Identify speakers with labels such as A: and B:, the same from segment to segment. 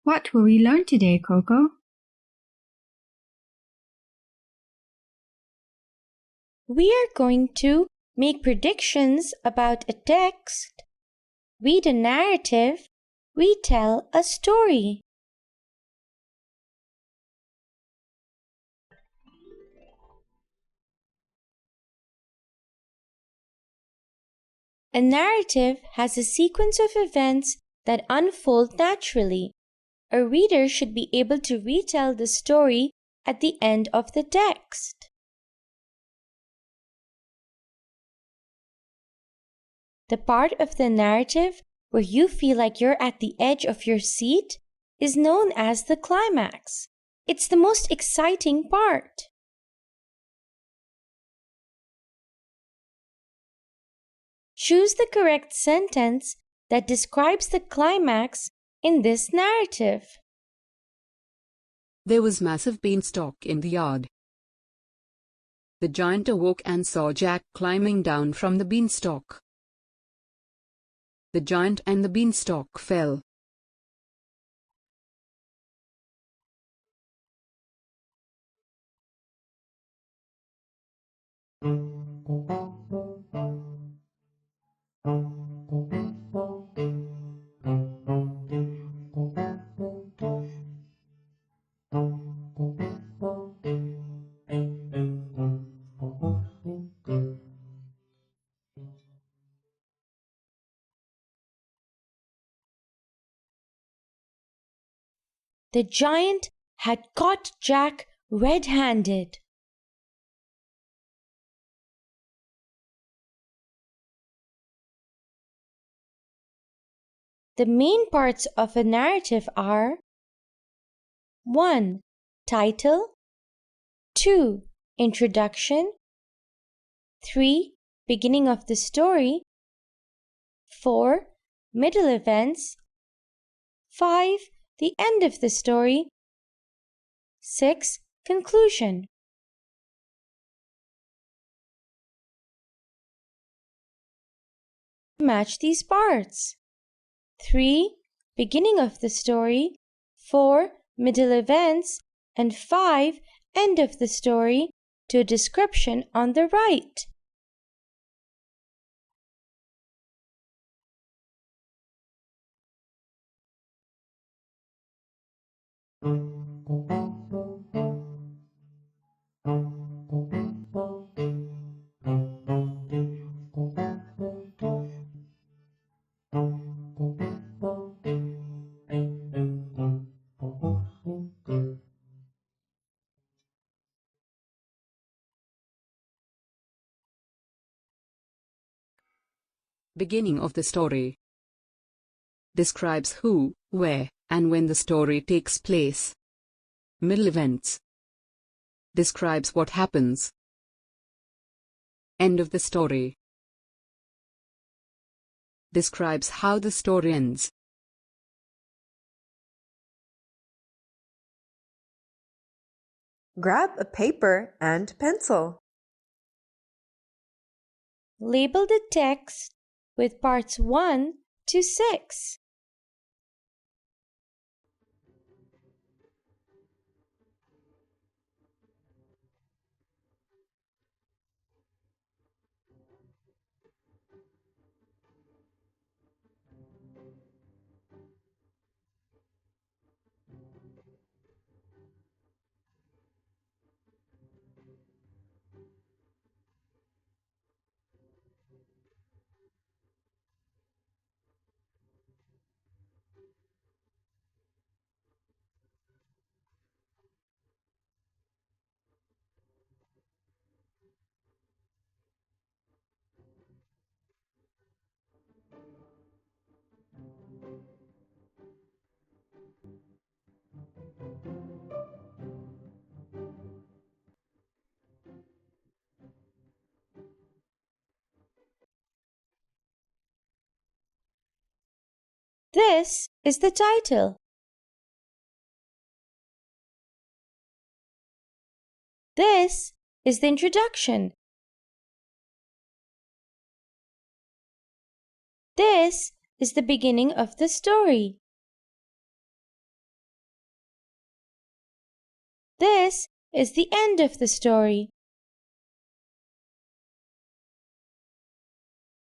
A: What will we learn today, Coco?
B: We are going to make predictions about a text, read a narrative, retell a story. A narrative has a sequence of events that unfold naturally. A reader should be able to retell the story at the end of the text. The part of the narrative where you feel like you're at the edge of your seat is known as the climax. It's the most exciting part. Choose the correct sentence that describes the climax in this narrative.
C: There was massive beanstalk in the yard. The giant awoke and saw Jack climbing down from the beanstalk. The giant and the beanstalk fell.
B: The giant had caught Jack red-handed. The main parts of a narrative are 1. Title 2. Introduction 3. Beginning of the story 4. Middle events 5. The end of the story 6. Conclusion. Match these parts. 3. Beginning of the story 4. Middle events and 5. End of the story to a description on the right.
C: Beginning of the story describes who, where, and when the story takes place. Middle events describes what happens. End of the story describes how the story ends.
D: Grab a paper and pencil.
B: Label the text with parts 1 to 6. This is the title. This is the introduction. This is the beginning of the story. This is the end of the story.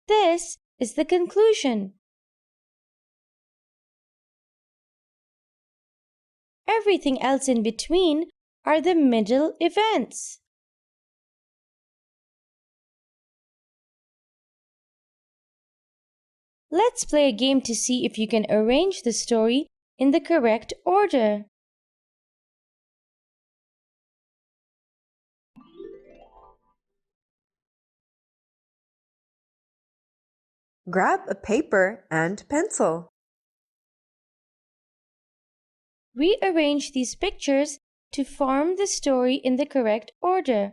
B: This is the conclusion. Everything else in between are the middle events. Let's play a game to see if you can arrange the story in the correct order.
D: Grab a paper and pencil.
B: Rearrange these pictures to form the story in the correct order.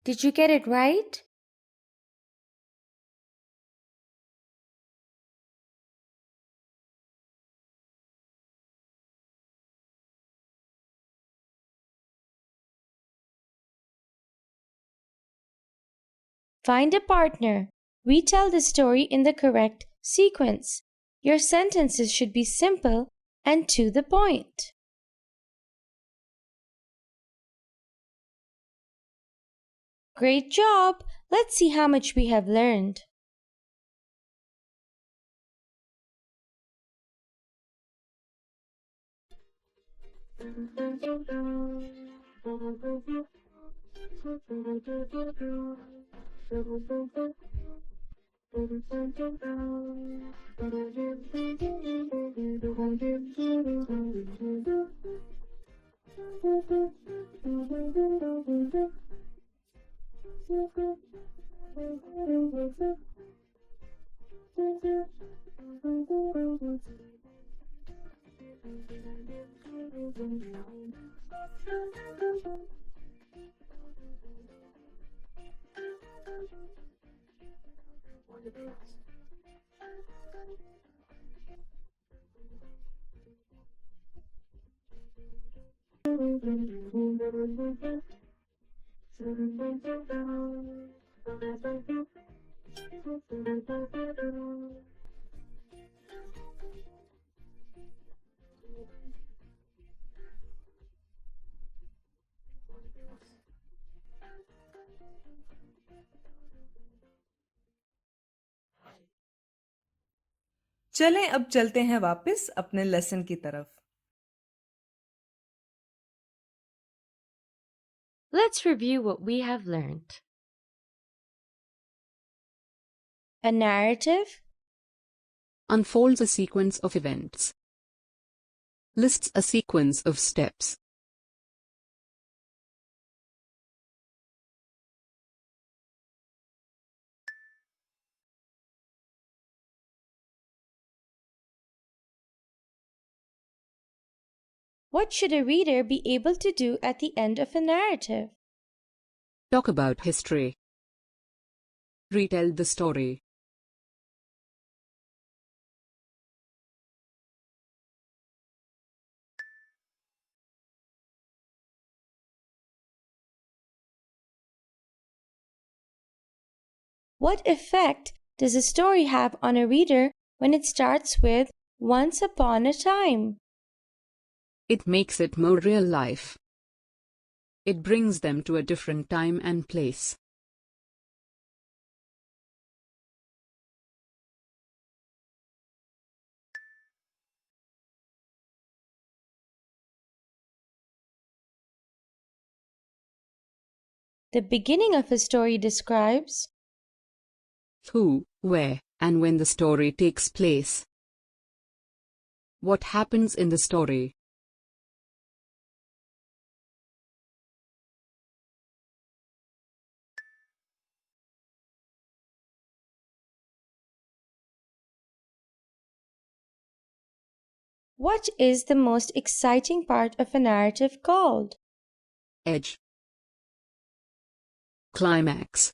B: Did you get it right? Find a partner. Retell the story in the correct sequence. Your sentences should be simple and to the point. Great job! Let's see how much we have learned.
E: चलें अब चलते हैं वापस अपने lesson की तरफ।
B: Let's review what we have learned. A narrative
C: unfolds a sequence of events, lists a sequence of steps,
B: What should a reader be able to do at the end of a narrative?
C: Talk about history. Retell the story.
B: What effect does a story have on a reader when it starts with "Once upon a time"?
C: It makes it more real life. It brings them to a different time and place.
B: The beginning of a story describes
C: Who, where, and when the story takes place. What happens in the story.
B: what is the most exciting part of a narrative called?
C: Edge. Climax.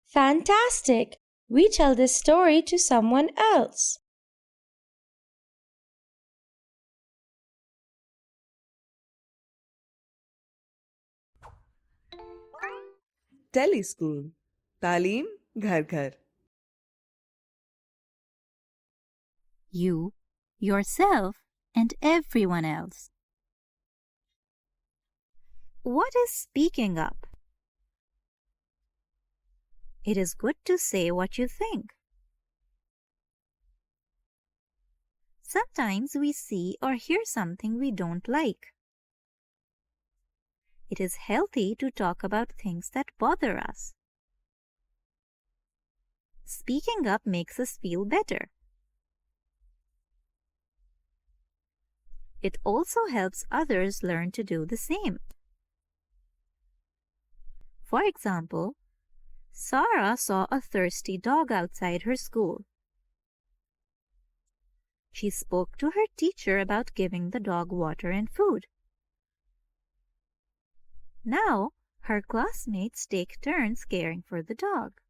B: Fantastic! Retell this story to someone else.
E: टेलीस्कूल तालीम घर घर
F: You, yourself, and everyone else. What is speaking up? It is good to say what you think. Sometimes we see or hear something we don't like. It is healthy to talk about things that bother us. Speaking up makes us feel better. It also helps others learn to do the same. For example, Sarah saw a thirsty dog outside her school. She spoke to her teacher about giving the dog water and food. Now, her classmates take turns caring for the dog.